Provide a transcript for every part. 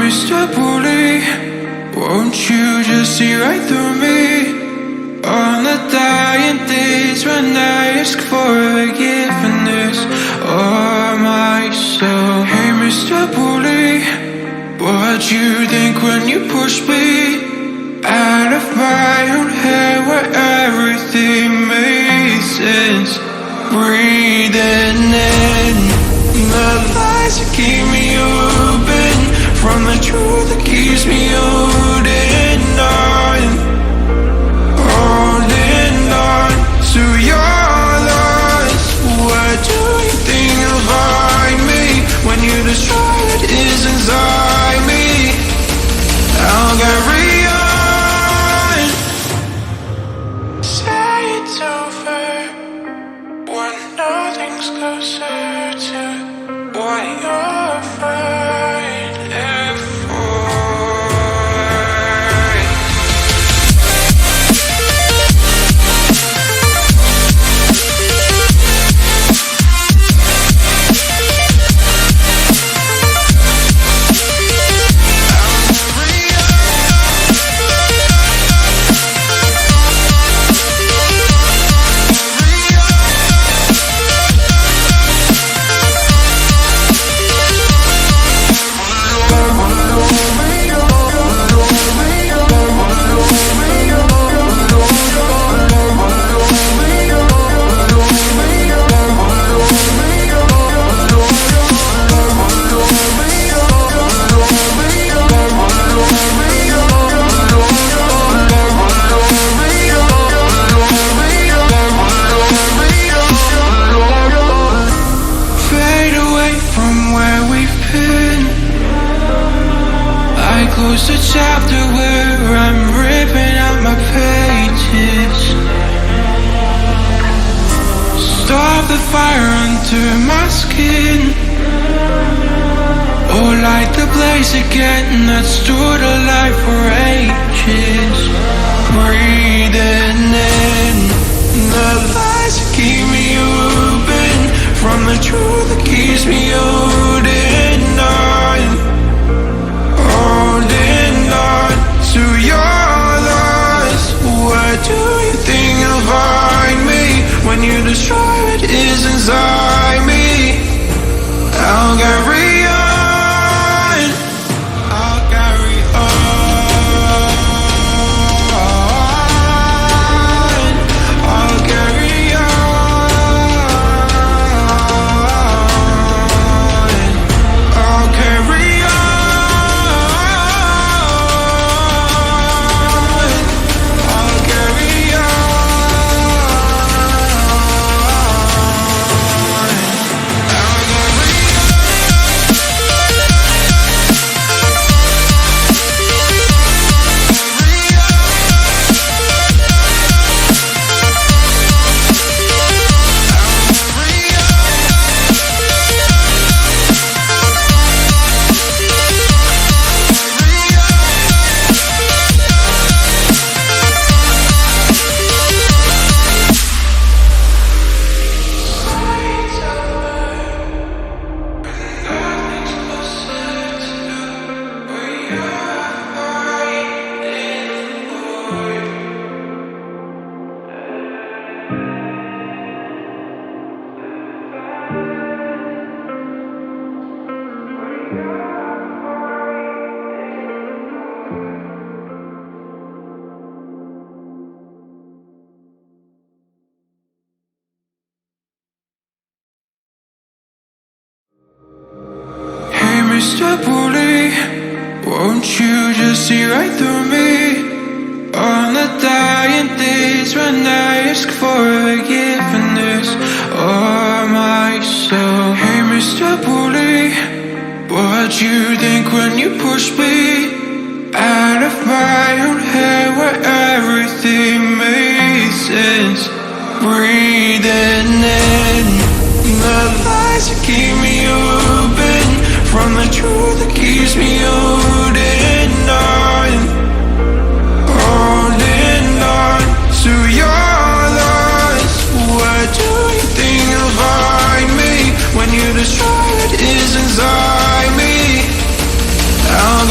Mr. Bully, won't you just see right through me? On the dying days when I ask for forgiveness or myself. Hey Mr. Bully, what you think when you push me out of my own head where everything made sense? Breathing in the lies that keep me open from the truth that keeps me holding on to your loss. What do you think you'll find me when you destroy what is inside me? I'll carry on. Say it's over when nothing's closer to what you're fighting for. Close the chapter where I'm ripping out my pages. Stop the fire under my skin. Oh, light the blaze again that stood alive for ages. Breathing in the lies that keep me open from the truth that keeps me holding on. To your loss. What do you think you'll find me when you destroy what is inside me? I'll carry on. I'll carry on. I'll carry on. I'll carry on. Mr. Bully, won't you just see right through me? On the dying days when I ask for forgiveness or myself. Hey Mr. Bully, what you think when you push me out of my own head where everything made sense? Breathing in the lies that keep me open from the truth that keeps me holding on to your loss. What do you think you'll find me when you destroy what is inside me? I'll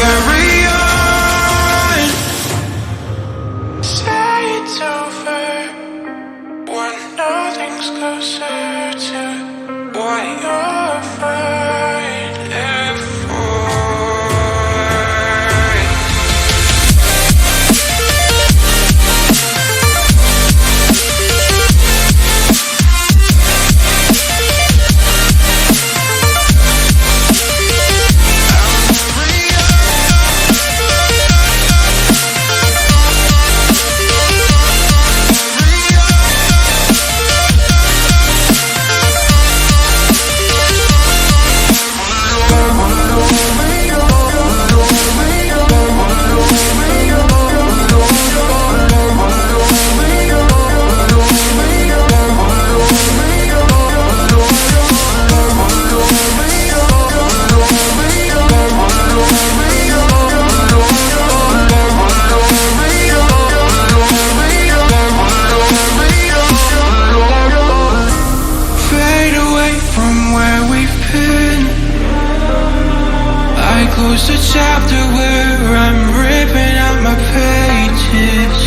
close the chapter where I'm ripping out my pages.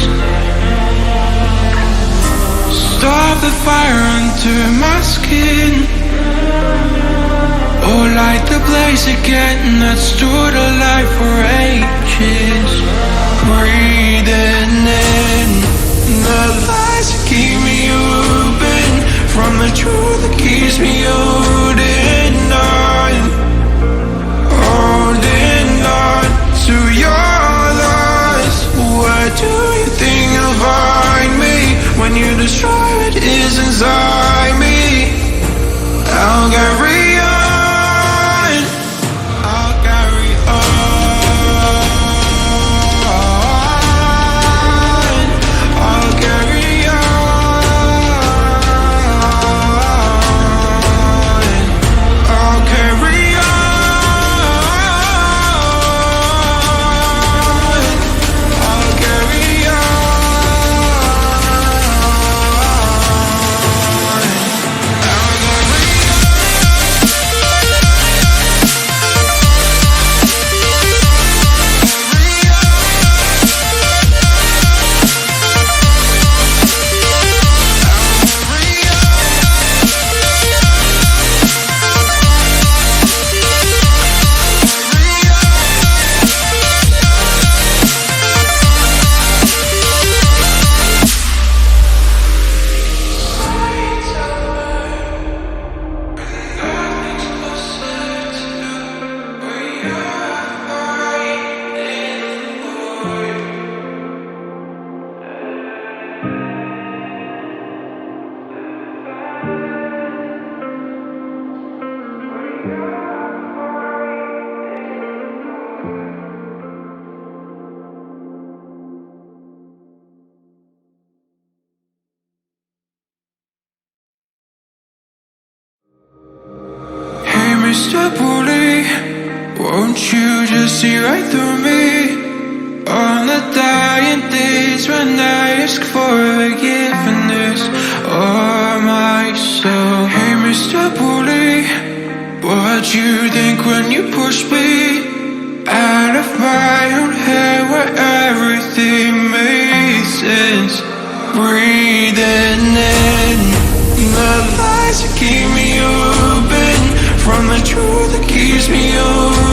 Stop the fire under my skin. Oh, light the blaze again that stood alive for ages. Breathing in the lies that keep me open, from the truth that keeps me holding on. Holding on to your loss. What do you think you'll find me when you destroy what is inside me? I'll carry on. I'll carry on. I'll carry on. I'll carry on. I'll carry Mr. Bully, won't you just see right through me? On the dying days when I ask for forgiveness of myself. Hey Mr. Bully, what you think when you push me out of my own head where everything made sense? Breathing in the lies that keep me open, from the truth that keeps me open.